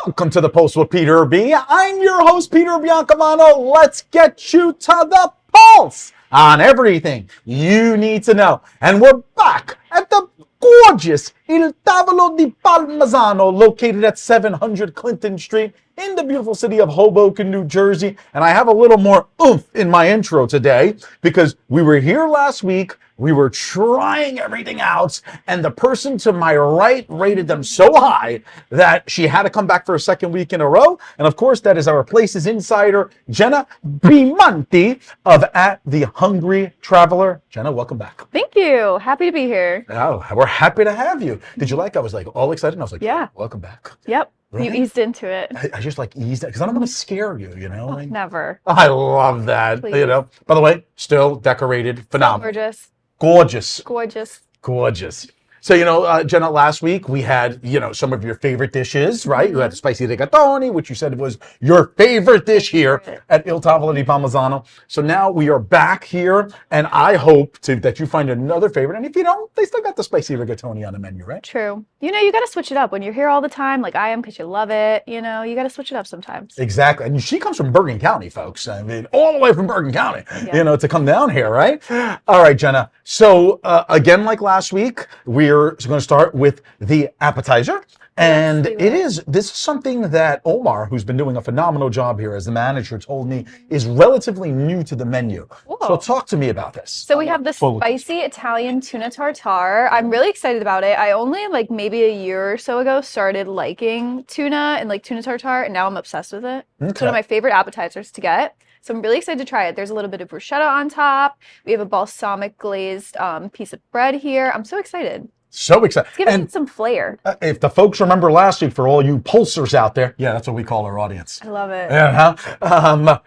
Welcome to the Post with Peter B. I'm your host, Peter Biancamano. Let's get you to the pulse on everything you need to know. And we're back at the gorgeous Il Tavolo Di Palmisano, located at 700 Clinton Street in the beautiful city of Hoboken, New Jersey. And I have a little more oomph in my intro today because we were here last week. We were trying everything out, and the person to my right rated them so high that she had to come back for a second week in a row. And of course, that is our Places Insider, Jenna Piemonte of at the Hungryy Traveler. Jenna, welcome back. Thank you. Happy to be here. Oh, we're happy to have you. Did you like? I was like all excited. And I was like, yeah, welcome back. Yep. Right? You eased into it. I just like eased it because I don't want to scare you, you know? Oh, never. I love that. Please. You know. By the way, still decorated, phenomenal. Gorgeous. Gorgeous. Gorgeous. Gorgeous. So, you know, Jenna, last week we had, you know, some of your favorite dishes, right? You had the spicy rigatoni, which you said was your favorite dish here at Il Tavolo Di Palmisano. So now we are back here, and I hope that you find another favorite. And if you don't, they still got the spicy rigatoni on the menu, right? True. You know, you got to switch it up when you're here all the time, like I am, because you love it. You know, you got to switch it up sometimes. Exactly. And she comes from Bergen County, folks. I mean, all the way from Bergen County, you know, to come down here, right? All right, Jenna. So again, like last week, we're going to start with the appetizer. And this is something that Omar, who's been doing a phenomenal job here as the manager, told me is relatively new to the menu. Whoa. So talk to me about this. So we have the spicy Italian tuna tartare. I'm really excited about it. I only like maybe a year or so ago started liking tuna and like tuna tartare, and now I'm obsessed with it. Okay. It's one of my favorite appetizers to get. So I'm really excited to try it. There's a little bit of bruschetta on top. We have a balsamic glazed piece of bread here. I'm so excited. So excited. It's giving it some flair. If the folks remember last week, for all you pulsers out there, yeah, that's what we call our audience. I love it. Yeah,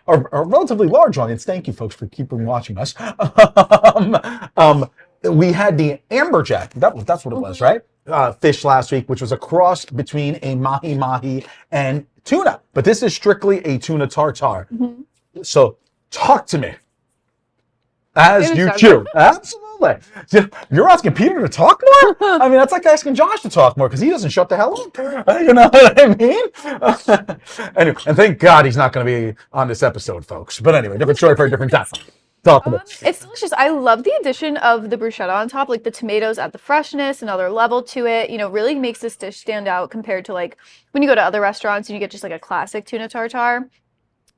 a relatively large audience. Thank you, folks, for keeping watching us. We had the amberjack. That's what it was, right? Fish last week, which was a cross between a mahi-mahi and tuna. But this is strictly a tuna tartare. So talk to me as you chew. Absolutely. You're asking Peter to talk more? I mean, that's like asking Josh to talk more because he doesn't shut the hell up. You know what I mean? Anyway, and thank God he's not going to be on this episode, folks. But anyway, different story for a different time. Talk about it. It's delicious. I love the addition of the bruschetta on top. Like the tomatoes add the freshness, another level to it. You know, really makes this dish stand out compared to like when you go to other restaurants and you get just like a classic tuna tartare.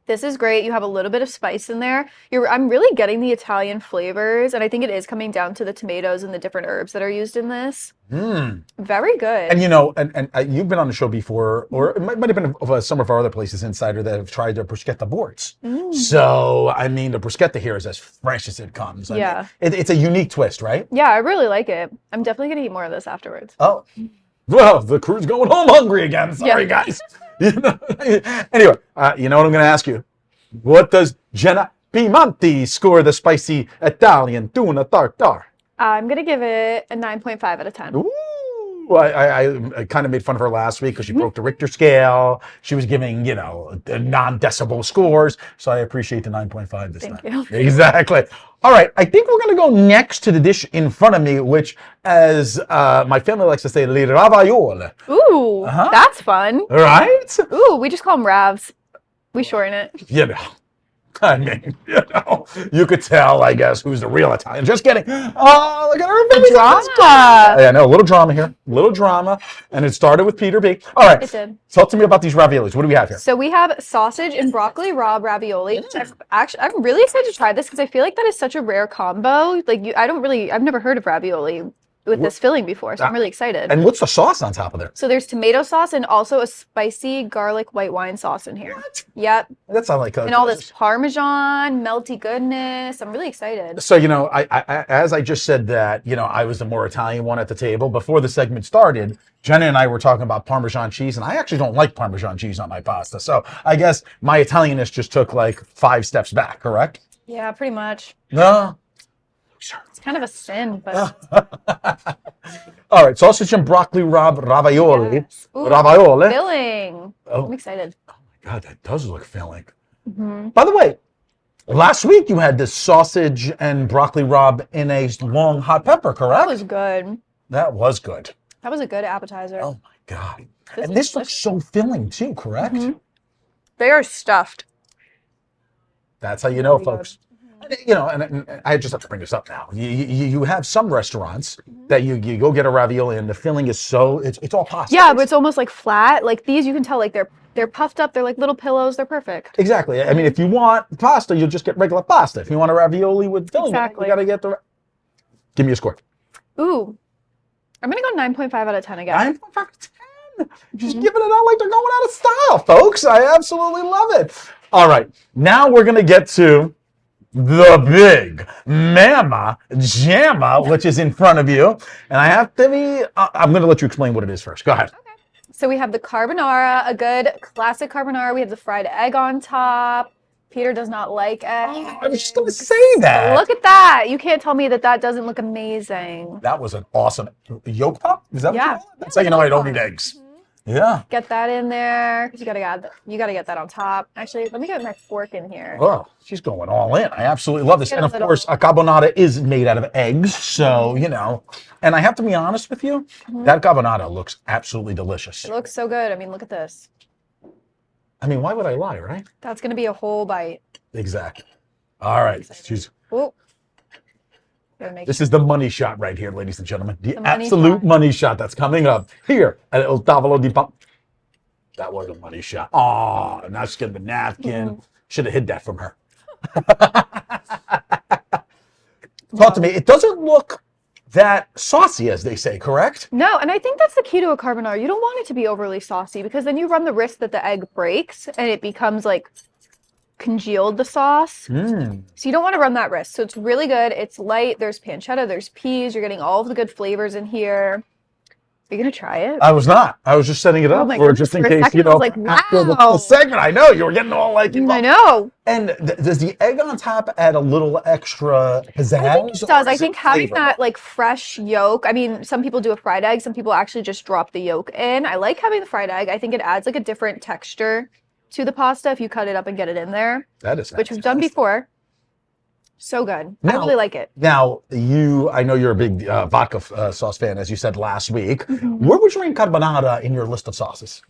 This is great. You have a little bit of spice in there. I'm really getting the Italian flavors, and I think it is coming down to the tomatoes and the different herbs that are used in this. Very good. And you know, and you've been on the show before, or it might have been some of our other places Insider that have tried their bruschetta boards. So, I mean, the bruschetta here is as fresh as it comes. I mean, it's a unique twist, right? Yeah, I really like it. I'm definitely going to eat more of this afterwards. Oh, well, the crew's going home hungry again. Sorry, guys. You know? Anyway, you know what I'm going to ask you? What does Jenna Piemonte score the spicy Italian tuna tartare? I'm going to give it a 9.5 out of 10. Ooh, I kind of made fun of her last week because she broke the Richter scale. She was giving, you know, non-decibel scores. So I appreciate the 9.5 this time. Thank you. Exactly. All right, I think we're going to go next to the dish in front of me, which, as my family likes to say, le ravioli. Ooh, that's fun. Right? Ooh, we just call them ravs. We shorten it. You know, I mean, you know, you could tell, I guess, who's the real Italian. Just kidding. Oh, look at her. Drama. Yeah, no, a little drama here. A little drama. And it started with Peter B. All right. It did. Talk to me about these raviolis. What do we have here? So we have sausage and broccoli raw ravioli. I'm really excited to try this because I feel like that is such a rare combo. Like, I've never heard of ravioli with this filling before, so I'm really excited. And what's the sauce on top of there? So there's tomato sauce and also a spicy garlic white wine sauce in here. What? Yep. That sounds like and all this Parmesan, melty goodness. I'm really excited. So, you know, I as I just said that, you know, I was the more Italian one at the table. Before the segment started, Jenna and I were talking about Parmesan cheese, and I actually don't like Parmesan cheese on my pasta. So I guess my Italianness just took like 5 steps back, correct? Yeah, pretty much. No. Sure. It's kind of a sin, but... All right, sausage and broccoli ravioli. Yes. Ooh, ravioli. Filling. Oh. I'm excited. Oh my God, that does look filling. By the way, last week you had this sausage and broccoli rabe in a long hot pepper, correct? That was good. That was good. That was a good appetizer. Oh my God. And this looks so filling too, correct? They are stuffed. That's how you know, folks. You know, and I just have to bring this up now. You have some restaurants that you go get a ravioli and the filling is so, it's all pasta. Yeah, but it's almost like flat. Like these, you can tell like they're puffed up. They're like little pillows. They're perfect. Exactly. I mean, if you want pasta, you'll just get regular pasta. If you want a ravioli with filling, you got to get the... Give me a score. Ooh. I'm going to go 9.5 out of 10 again. 9.5 out of 10. Just giving it out like they're going out of style, folks. I absolutely love it. All right. Now we're going to get to the big Mama Jamma, which is in front of you. And I have to be... I'm going to let you explain what it is first. Go ahead. Okay. So we have the carbonara, a good classic carbonara. We have the fried egg on top. Peter does not like egg. Oh, I was just going to say that. Look at that. You can't tell me that that doesn't look amazing. That was an awesome yolk pop. Is that what you call it? That's how you know I don't eat eggs. Yeah. Get that in there because you gotta get that on top. Actually, let me get my fork in here. Oh, she's going all in. I absolutely love this. And of course, a carbonara is made out of eggs, so you know. And I have to be honest with you, that carbonara looks absolutely delicious. It looks so good. I mean, look at this. I mean, why would I lie, right? That's gonna be a whole bite. Exactly. All right. She's... Ooh. This is the money shot right here, ladies and gentlemen. The absolute money shot that's coming up here at Il Tavolo Di Palmisano. That was a money shot. Oh, now she's getting the napkin. Should have hid that from her. Talk to me. It doesn't look that saucy, as they say, correct? No, and I think that's the key to a carbonara. You don't want it to be overly saucy because then you run the risk that the egg breaks and it becomes like congealed the sauce. So you don't want to run that risk. So it's really good. It's light. There's pancetta. There's peas. You're getting all of the good flavors in here. Are you going to try it? I was not. I was just setting it up for just in case, you know, like, after the segment. I know. You were getting all like... I know. And does the egg on top add a little extra pizzazz? I think it does. I think having that like fresh yolk. I mean, some people do a fried egg. Some people actually just drop the yolk in. I like having the fried egg. I think it adds like a different texture to the pasta if you cut it up and get it in there. That is fantastic. Which we've done before. So good. Now, I really like it. Now, I know you're a big vodka sauce fan, as you said last week. Where would you rank carbonara in your list of sauces?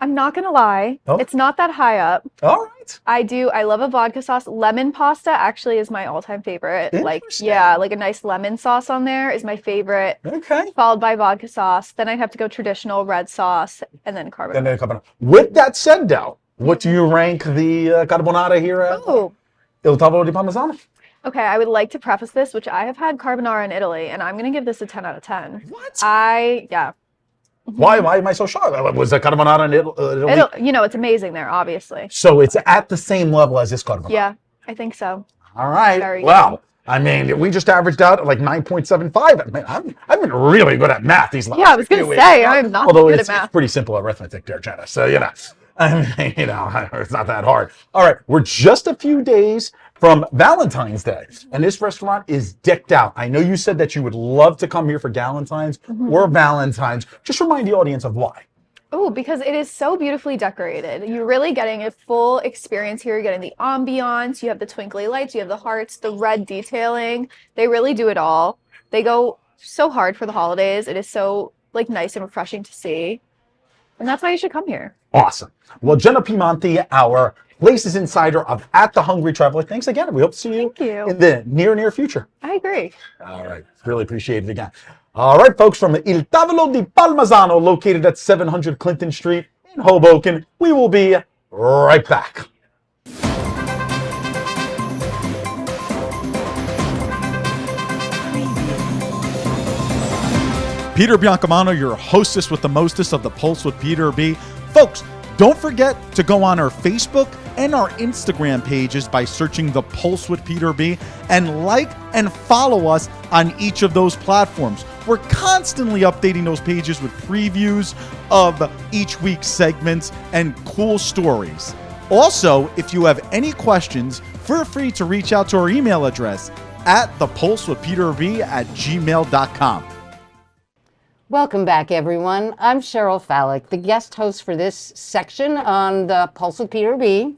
I'm not going to lie. Oh. It's not that high up. All right. I love a vodka sauce. Lemon pasta actually is my all-time favorite. Like, yeah, like a nice lemon sauce on there is my favorite. Okay. Followed by vodka sauce. Then I'd have to go traditional red sauce and then carbonara. With that said, though, what do you rank the carbonara here at Il Tavolo Di Palmisano? Okay, I would like to preface this, which I have had carbonara in Italy, and I'm going to give this a 10 out of 10. What? Yeah. Why am I so sure? Was the carbonara in Italy? You know, it's amazing there, obviously. So it's at the same level as this carbonara? Yeah, I think so. All right. Well, I mean, we just averaged out at like 9.75. I mean, I've been really good at math these last Yeah, I was going to say, I'm not good at math. It's pretty simple arithmetic there, Jenna. So, you know, I mean, you know, it's not that hard. All right, we're just a few days from Valentine's Day, and this restaurant is decked out. I know you said that you would love to come here for Galentine's or Valentine's. Just remind the audience of why. Oh, because it is so beautifully decorated. You're really getting a full experience here. You're getting the ambiance. You have the twinkly lights. You have the hearts, the red detailing. They really do it all. They go so hard for the holidays. It is so like nice and refreshing to see. And that's why you should come here. Awesome. Well, Jenna Piemonte, our Places Insider of At the Hungry Traveler. Thanks again. We hope to see you in the near future. I agree. All right. Really appreciate it again. All right, folks, from Il Tavolo Di Palmisano, located at 700 Clinton Street in Hoboken, we will be right back. Peter Biancamano, your hostess with the mostest of the Pulse with Peter B. Folks, don't forget to go on our Facebook and our Instagram pages by searching The Pulse with Peter B. and like and follow us on each of those platforms. We're constantly updating those pages with previews of each week's segments and cool stories. Also, if you have any questions, feel free to reach out to our email address at thepulsewithpeterb@gmail.com. Welcome back, everyone. I'm Cheryl Fallick, the guest host for this section on the Pulse with Peter B.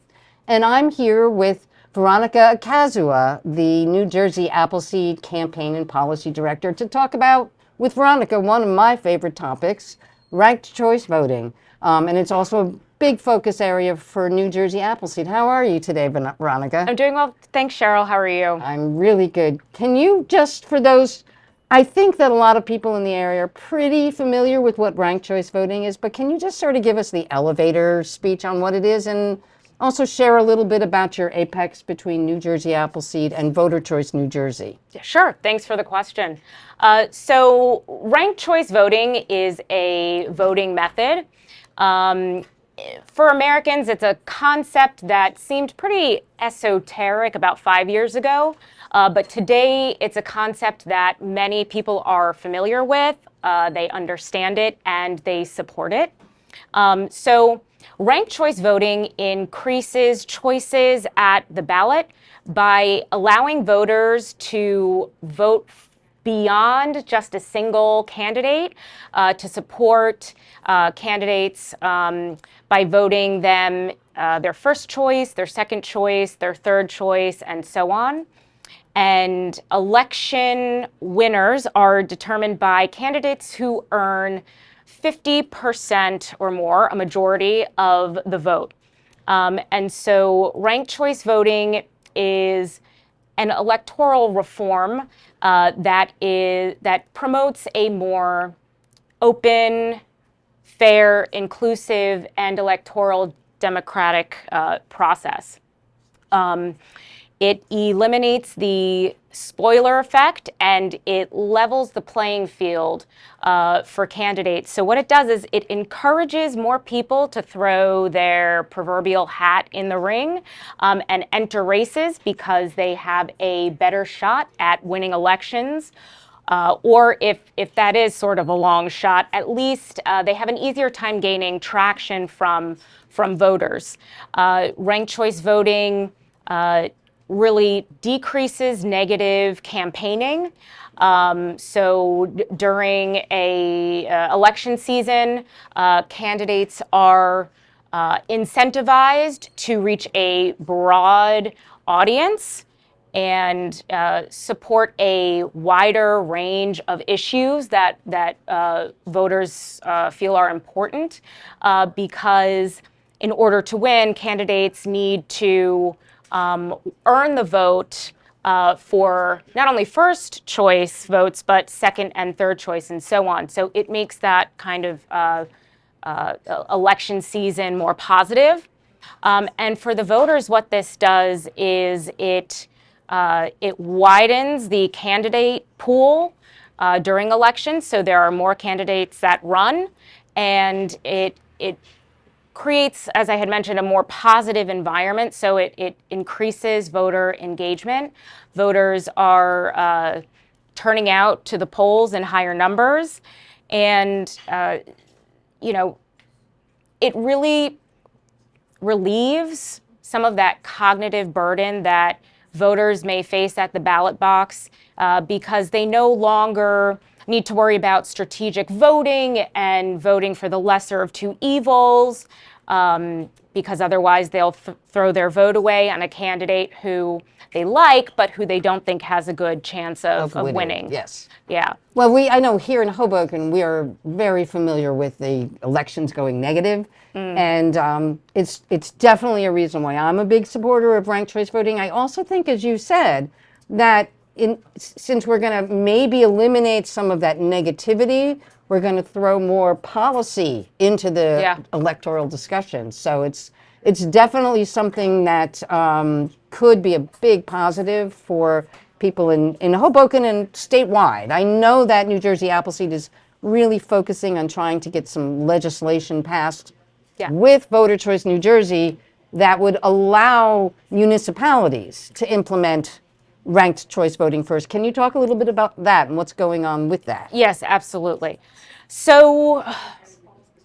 And I'm here with Veronica Akaezuwa, the New Jersey Appleseed Campaign and Policy Director, to talk about with Veronica one of my favorite topics, ranked choice voting. And it's also a big focus area for New Jersey Appleseed. How are you today, Veronica? I'm doing well. Thanks, Cheryl. How are you? I'm really good. Can you just, for those, I think that a lot of people in the area are pretty familiar with what ranked choice voting is, but can you just sort of give us the elevator speech on what it is, and also share a little bit about your apex between New Jersey Appleseed and Voter Choice New Jersey? Yeah, sure. Thanks for the question. So ranked choice voting is a voting method. For Americans, it's a concept that seemed pretty esoteric about 5 years ago. But today, it's a concept that many people are familiar with, they understand it, and they support it. So ranked choice voting increases choices at the ballot by allowing voters to vote beyond just a single candidate, to support candidates by voting them their first choice, their second choice, their third choice, and so on. And election winners are determined by candidates who earn 50% or more, a majority of the vote. And so ranked choice voting is an electoral reform that promotes a more open, fair, inclusive, and electoral democratic process. It eliminates the spoiler effect, and it levels the playing field for candidates. So what it does is it encourages more people to throw their proverbial hat in the ring and enter races because they have a better shot at winning elections. Or if that is sort of a long shot, at least they have an easier time gaining traction from voters. Ranked choice voting really decreases negative campaigning. So during a election season, candidates are incentivized to reach a broad audience and support a wider range of issues that voters feel are important, because in order to win, candidates need to earn the vote for not only first choice votes, but second and third choice and so on. So it makes that kind of election season more positive. And for the voters, what this does is it widens the candidate pool during elections. So there are more candidates that run, and it creates, as I had mentioned, a more positive environment. So it increases voter engagement. Voters are turning out to the polls in higher numbers. And, it really relieves some of that cognitive burden that voters may face at the ballot box, because they no longer need to worry about strategic voting and voting for the lesser of two evils, because otherwise they'll throw their vote away on a candidate who they like, but who they don't think has a good chance of winning. Yes. Yeah. Well, I know here in Hoboken, we are very familiar with the elections going negative. And it's definitely a reason why I'm a big supporter of ranked choice voting. I also think, as you said, that since we're going to maybe eliminate some of that negativity, we're going to throw more policy into the electoral discussion. So it's definitely something that could be a big positive for people in Hoboken and statewide. I know that New Jersey Appleseed is really focusing on trying to get some legislation passed with Voter Choice New Jersey that would allow municipalities to implement ranked choice voting first. Can you talk a little bit about that and what's going on with that? Yes, absolutely. So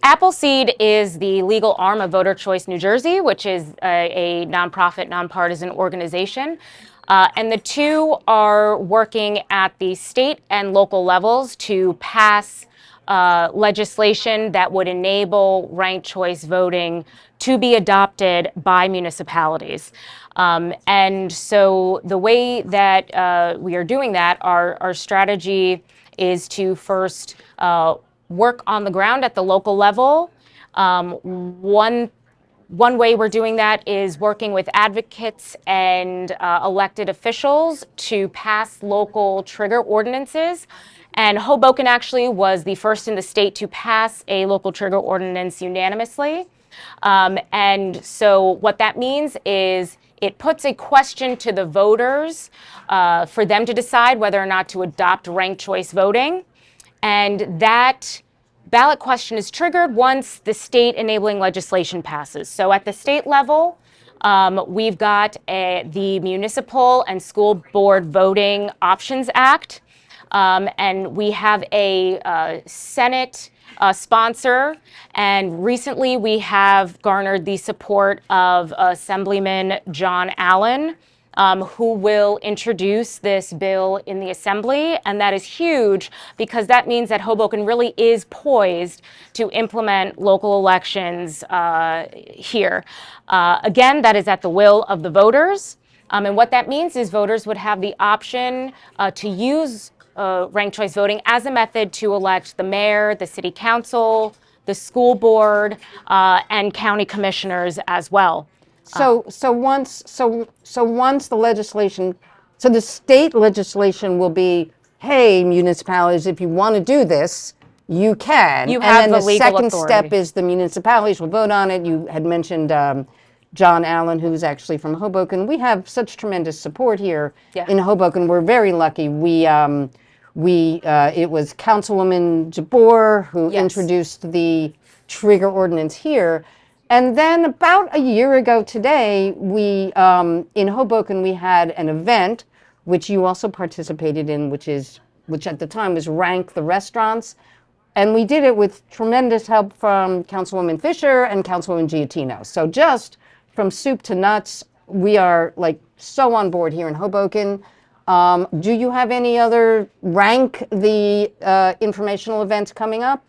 Appleseed is the legal arm of Voter Choice New Jersey, which is a nonprofit, nonpartisan organization. And the two are working at the state and local levels to pass legislation that would enable ranked choice voting to be adopted by municipalities. And so the way that we are doing that, our strategy is to first work on the ground at the local level. One way we're doing that is working with advocates and elected officials to pass local trigger ordinances. And Hoboken actually was the first in the state to pass a local trigger ordinance unanimously. And so what that means is it puts a question to the voters for them to decide whether or not to adopt ranked choice voting. And that ballot question is triggered once the state enabling legislation passes. So at the state level, we've got the Municipal and School Board Voting Options Act, and we have a Senate sponsor, and recently we have garnered the support of Assemblyman John Allen, who will introduce this bill in the Assembly, and that is huge because that means that Hoboken really is poised to implement local elections here. Again, that is at the will of the voters, and what that means is voters would have the option to use ranked choice voting as a method to elect the mayor, the city council, the school board, and county commissioners as well. So once the legislation, so the state legislation will be, hey, municipalities, if you want to do this, you can. You have and then the legal second authority. step is the municipalities will vote on it. You had mentioned John Allen, who's actually from Hoboken. We have such tremendous support here in Hoboken. We're very lucky. It was Councilwoman Jabbour who introduced the trigger ordinance here. And then about a year ago today, we in Hoboken, we had an event which you also participated in, which at the time was Rank the Restaurants. And we did it with tremendous help from Councilwoman Fisher and Councilwoman Giattino. So just from soup to nuts, we are like so on board here in Hoboken. Do you have any other Rank the informational events coming up?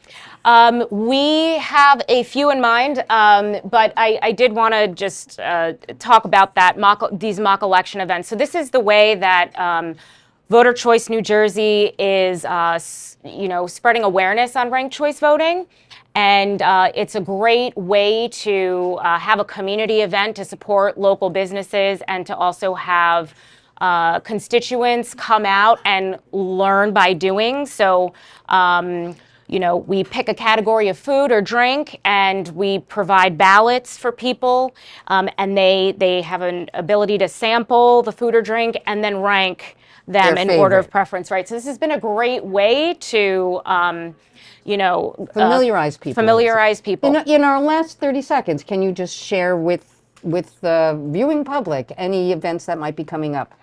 We have a few in mind, but I did want to just talk about these mock election events. So this is the way that Voter Choice New Jersey is, spreading awareness on ranked choice voting. And it's a great way to have a community event to support local businesses and to also have constituents come out and learn by doing. So, we pick a category of food or drink and we provide ballots for people, and they have an ability to sample the food or drink and then rank them in order of preference, right? So this has been a great way to, familiarize people. In our last 30 seconds, can you just share with the viewing public any events that might be coming up?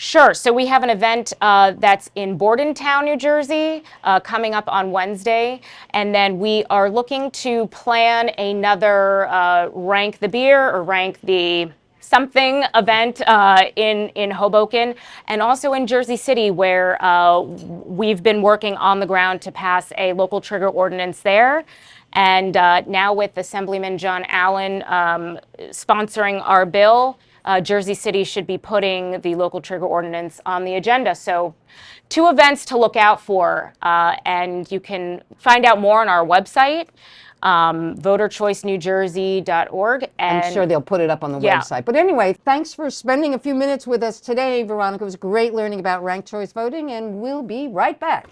Sure. So we have an event that's in Bordentown, New Jersey, coming up on Wednesday. And then we are looking to plan another Rank the Beer or Rank the something event in Hoboken, and also in Jersey City, where we've been working on the ground to pass a local trigger ordinance there. And now with Assemblyman John Allen sponsoring our bill, Jersey City should be putting the local trigger ordinance on the agenda. So 2 events to look out for, and you can find out more on our website, voterchoicenewjersey.org. And I'm sure they'll put it up on the website. But anyway, thanks for spending a few minutes with us today, Veronica. It was great learning about ranked choice voting, and we'll be right back.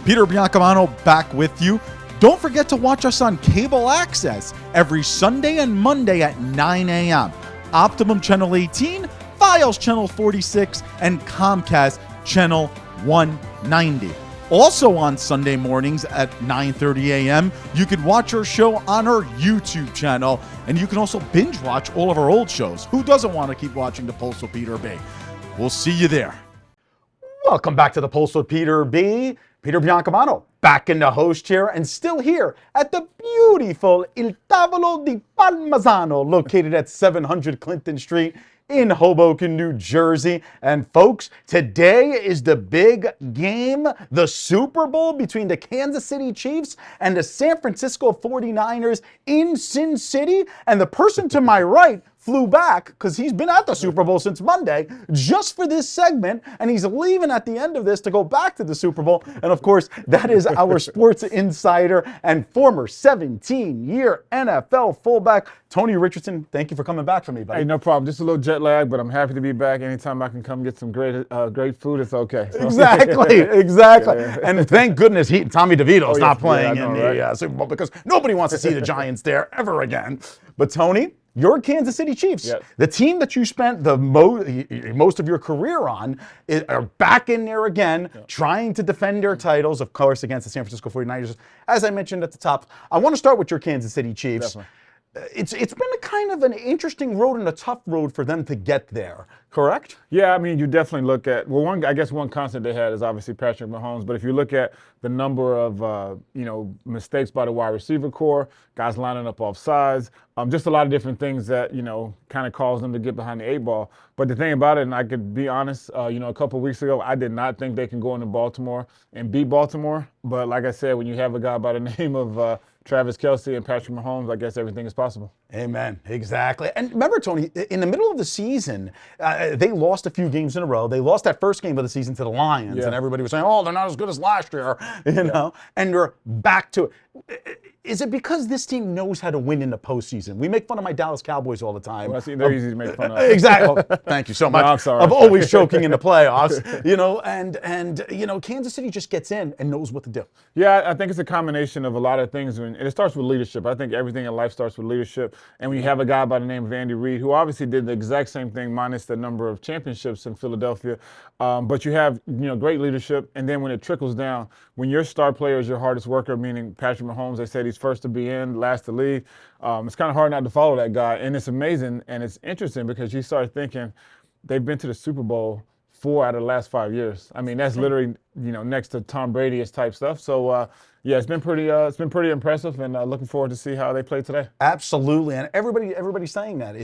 Peter Biancamano back with you. Don't forget to watch us on cable access every Sunday and Monday at 9 a.m. Optimum Channel 18, Files Channel 46, and Comcast Channel 190. Also on Sunday mornings at 9:30 a.m., you can watch our show on our YouTube channel, and you can also binge watch all of our old shows. Who doesn't want to keep watching The Pulse with Peter B? We'll see you there. Welcome back to The Pulse with Peter B. Peter Biancamano, back in the host chair and still here at the beautiful Il Tavolo Di Palmisano, located at 700 Clinton Street in Hoboken, New Jersey. And folks, today is the big game, the Super Bowl between the Kansas City Chiefs and the San Francisco 49ers in Sin City. And the person to my right flew back, because he's been at the Super Bowl since Monday, just for this segment, and he's leaving at the end of this to go back to the Super Bowl. And of course, that is our sports insider and former 17-year NFL fullback, Tony Richardson. Thank you for coming back for me, buddy. Hey, no problem. Just a little jet lag, but I'm happy to be back. Anytime I can come get some great food, it's okay. So. Exactly. Yeah. And thank goodness Tommy DeVito's not playing in the right? Super Bowl, because nobody wants to see the Giants there ever again. But Tony, your Kansas City Chiefs, yep. the team that you spent the most of your career on, are back in there again, trying to defend their titles, of course, against the San Francisco 49ers. As I mentioned at the top, I want to start with your Kansas City Chiefs. Definitely. It's been a kind of an interesting road and a tough road for them to get there, correct? Yeah, I mean, you definitely look at, I guess one constant they had is obviously Patrick Mahomes, but if you look at the number of, mistakes by the wide receiver core, guys lining up off sides, just a lot of different things that, kind of caused them to get behind the 8-ball. But the thing about it, and I could be honest, a couple of weeks ago, I did not think they can go into Baltimore and beat Baltimore. But like I said, when you have a guy by the name of Travis Kelce and Patrick Mahomes, I guess everything is possible. Amen. Exactly. And remember, Tony, in the middle of the season, they lost a few games in a row. They lost that first game of the season to the Lions, and everybody was saying, oh, they're not as good as last year, know, and they're back to it. Is it because this team knows how to win in the postseason? We make fun of my Dallas Cowboys all the time. Well, see, they're easy to make fun of. Exactly. Oh, thank you so much. No, I'm sorry. Of always choking in the playoffs, and Kansas City just gets in and knows what to do. Yeah, I think it's a combination of a lot of things, and it starts with leadership. I think everything in life starts with leadership. And when you have a guy by the name of Andy Reid, who obviously did the exact same thing minus the number of championships in Philadelphia, but you have great leadership, and then when it trickles down, when your star player is your hardest worker, meaning Patrick Mahomes, they said he's first to be in, last to leave. It's kind of hard not to follow that guy, and it's amazing and it's interesting because you start thinking they've been to the Super Bowl 4 out of the last 5 years. I mean, that's literally next to Tom Brady type stuff. So it's been pretty impressive, and looking forward to see how they play today. Absolutely, and everybody's saying that.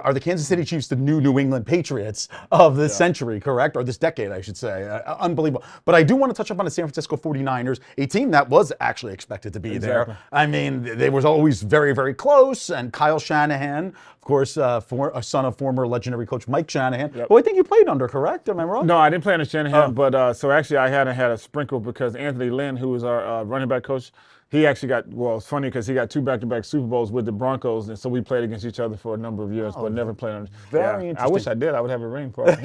Are the Kansas City Chiefs the new New England Patriots of this century, correct? Or this decade, I should say. Unbelievable. But I do want to touch up on the San Francisco 49ers, a team that was actually expected to be there. I mean, they was always very, very close, and Kyle Shanahan, of course, a son of former legendary coach Mike Shanahan, who I think you played under, correct? Am I wrong? No, I didn't play under Shanahan, but so actually I hadn't had a sprinkle because Anthony Lynn, who was our running back coach, he actually it's funny because he got 2 back-to-back Super Bowls with the Broncos, and so we played against each other for a number of years, but never played under. Very interesting. I wish I did. I would have a ring for it.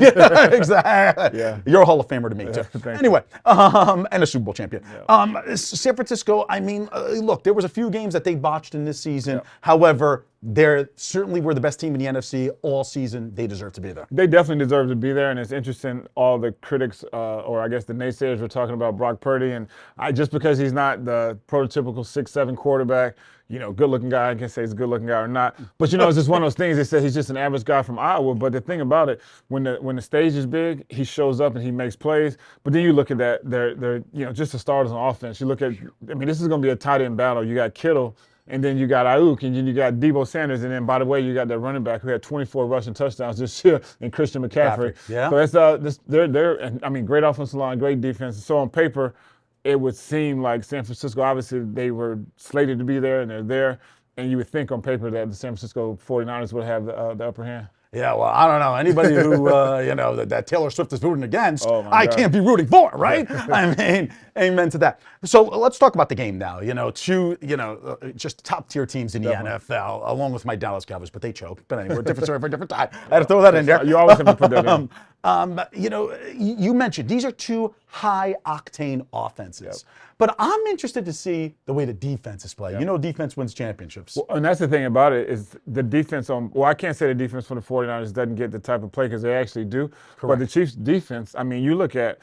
Exactly. Yeah. You're a Hall of Famer to me, too. Anyway, and a Super Bowl champion. San Francisco, I mean, look, there was a few games that they botched in this season. However, they certainly were the best team in the NFC all season. They deserve to be there. They definitely deserve to be there, and it's interesting. All the critics, or I guess the naysayers, were talking about Brock Purdy, and just because he's not the prototypical 6'7" quarterback, good-looking guy. I can say he's a good-looking guy or not, but it's just one of those things. They said he's just an average guy from Iowa. But the thing about it, when the stage is big, he shows up and he makes plays. But then you look at that, they're just the starters on offense. You look at, this is going to be a tight end battle. You got Kittle. And then you got Ayuk, and then you got Deebo Sanders, and then, by the way, you got that running back who had 24 rushing touchdowns this year, and Christian McCaffrey. Yeah. So they're great offensive line, great defense. So on paper, it would seem like San Francisco, obviously they were slated to be there, and they're there, and you would think on paper that the San Francisco 49ers would have the upper hand. Yeah, well, I don't know. Anybody who, that Taylor Swift is rooting against, I can't be rooting for, right? I mean, amen to that. So let's talk about the game now. Two, just top-tier teams in the NFL, along with my Dallas Cowboys, but they choked. But anyway, different story for a different time. I had to throw that in there. You always have to put that in. You mentioned these are 2 high-octane offenses. But I'm interested to see the way the defenses play. Defense wins championships. Well, and that's the thing about it is the defense I can't say the defense for the 49ers doesn't get the type of play because they actually do. Correct. But the Chiefs' defense, you look at,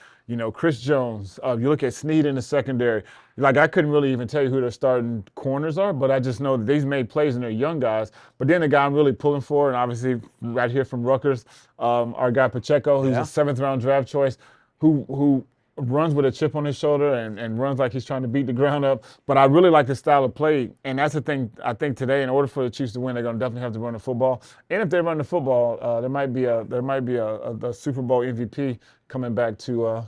Chris Jones, you look at Snead in the secondary. Like, I couldn't really even tell you who their starting corners are, but I just know that they've made plays and they're young guys. But then the guy I'm really pulling for, and obviously right here from Rutgers, our guy Pacheco, who's a 7th-round draft choice, who runs with a chip on his shoulder and runs like he's trying to beat the ground up. But I really like the style of play, and that's the thing. I think today, in order for the Chiefs to win, they're going to definitely have to run the football. And if they run the football, there might be the Super Bowl MVP coming back to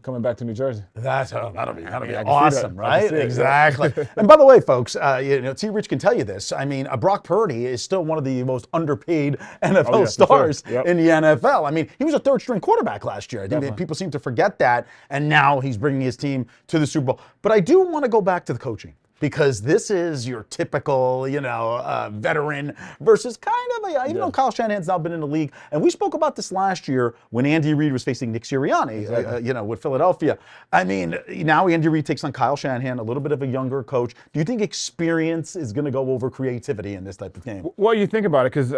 New Jersey. That'll be I can awesome, see that. I can right? see it, Exactly. And by the way, folks, T. Rich can tell you this. I mean, Brock Purdy is still one of the most underpaid NFL stars in the NFL. I mean, he was a third-string quarterback last year. I think people seem to forget that, and now he's bringing his team to the Super Bowl. But I do want to go back to the coaching, because this is your typical, veteran versus kind of even though Kyle Shanahan's now been in the league, and we spoke about this last year when Andy Reid was facing Nick Sirianni, with Philadelphia. I mean, now Andy Reid takes on Kyle Shanahan, a little bit of a younger coach. Do you think experience is going to go over creativity in this type of game? Well, you think about it, because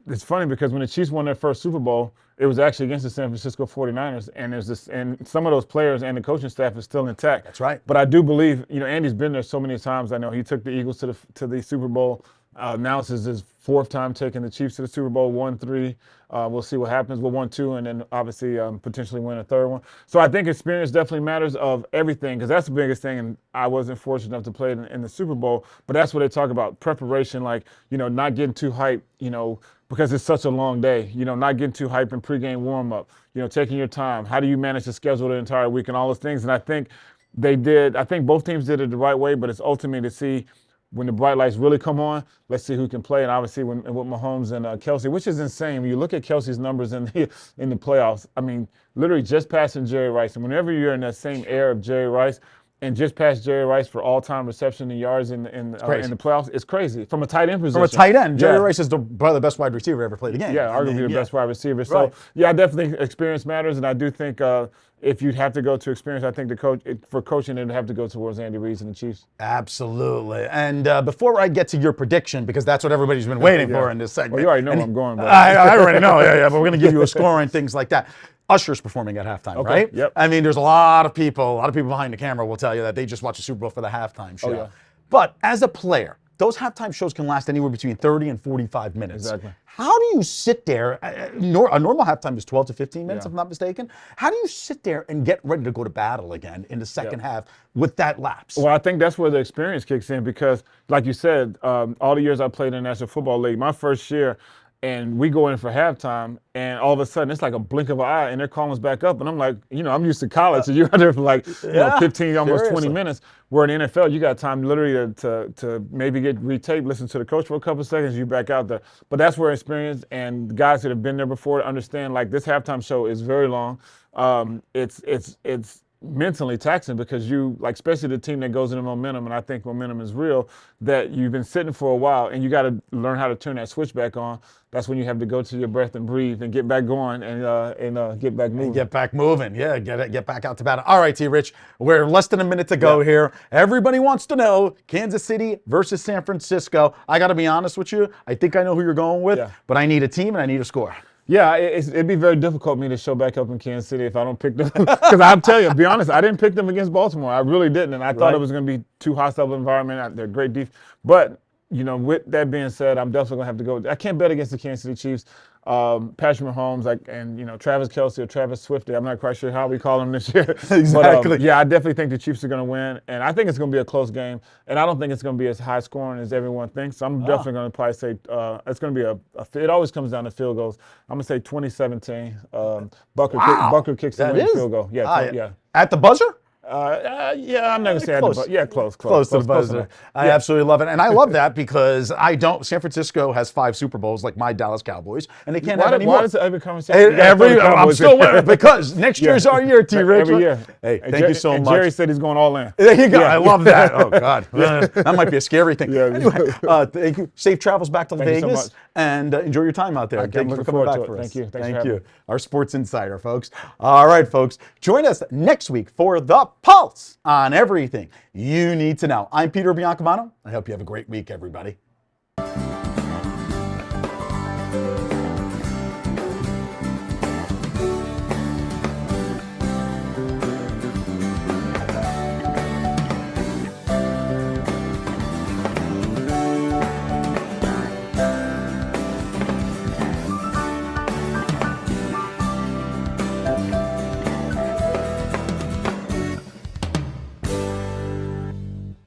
it's funny, because when the Chiefs won their first Super Bowl, it was actually against the San Francisco 49ers, and some of those players and the coaching staff is still intact. That's right. But I do believe, Andy's been there so many times. I know he took the Eagles to the Super Bowl. Now this is his fourth time taking the Chiefs to the Super Bowl, 1-3. We'll see what happens. We'll 1-2, and then obviously potentially win a third one. So I think experience definitely matters of everything, because that's the biggest thing. And I wasn't fortunate enough to play in the Super Bowl, but that's what they talk about, preparation, like, not getting too hyped, because it's such a long day, not getting too hyped in pregame warm-up, taking your time. How do you manage to schedule the entire week and all those things? And I think both teams did it the right way, but it's ultimately to see when the bright lights really come on, let's see who can play. And obviously with Mahomes and Kelsey, which is insane. When you look at Kelsey's numbers in the playoffs, I mean, literally just passing Jerry Rice. And whenever you're in that same era of Jerry Rice, and just past Jerry Rice for all-time reception and yards in the playoffs, it's crazy. From a tight end position. From a tight end, Jerry Rice is probably the best wide receiver ever played a game. Yeah, arguably the best wide receiver. So, Right. I definitely think experience matters, and I do think if you'd have to go to experience, I think for coaching, it'd have to go towards Andy Reid and the Chiefs. Absolutely. And before I get to your prediction, because that's what everybody's been waiting for in this segment. Well, you already know where I'm going. But I already know, but we're going to give you a score and things like that. Usher's performing at halftime, right? Yep. I mean, there's a lot of people behind the camera will tell you that they just watch the Super Bowl for the halftime show. yeah. But as a player, those halftime shows can last anywhere between 30 and 45 minutes. Exactly. How do you sit there? A normal halftime is 12 to 15 minutes, if I'm not mistaken. How do you sit there and get ready to go to battle again in the second half with that lapse? Well, I think that's where the experience kicks in, because, like you said, all the years I played in the National Football League, my first year, and we go in for halftime, and all of a sudden it's like a blink of an eye, and they're calling us back up, and I'm like, I'm used to college, so you're out there for like 15, almost 20 minutes. Where in the NFL, you got time literally to maybe get retaped, listen to the coach for a couple of seconds, you back out there. But that's where experience and guys that have been there before understand, like, this halftime show is very long. It's mentally taxing, because you, like, especially the team that goes into momentum, and I think momentum is real, that you've been sitting for a while, and you got to learn how to turn that switch back on. That's when you have to go to your breath and breathe and get back going and get back moving. Get back moving. Yeah, get back out to battle. All right, T. Rich, we're less than a minute to go here. Everybody wants to know Kansas City versus San Francisco. I got to be honest with you. I think I know who you're going with, but I need a team and I need a score. Yeah, it'd be very difficult for me to show back up in Kansas City if I don't pick them. Because I'll tell you, to be honest, I didn't pick them against Baltimore. I really didn't. And I thought it was going to be too hostile of an environment. They're great defense. But, with that being said, I'm definitely going to have to go. I can't bet against the Kansas City Chiefs. Patrick Mahomes, and Travis Kelce or Travis Swifty. I'm not quite sure how we call him this year. Exactly. But, I definitely think the Chiefs are going to win, and I think it's going to be a close game. And I don't think it's going to be as high scoring as everyone thinks. So I'm definitely going to probably say it's going to be it always comes down to field goals. I'm going to say 2017. Bucker kicks the winning field goal. Yeah. At the buzzer? I'm not going to say close. Close to the buzzer. I absolutely love it. And I love that, because San Francisco has 5 Super Bowls like my Dallas Cowboys, and they can't have any more. Why does every conversation? I'm still winning, because next year's our year, T. Rich. Every year. Hey, thank you so much. Jerry said he's going all in. There you go. I love that. Oh, God. That might be a scary thing. Anyway, thank you. Safe travels back to Vegas, so and enjoy your time out there. Thank you for coming back for us. Thank you. Thank you. Our Sports Insider, folks. All right, folks. Join us next week for The Pulse on everything you need to know. I'm Peter Biancamano. I hope you have a great week, everybody.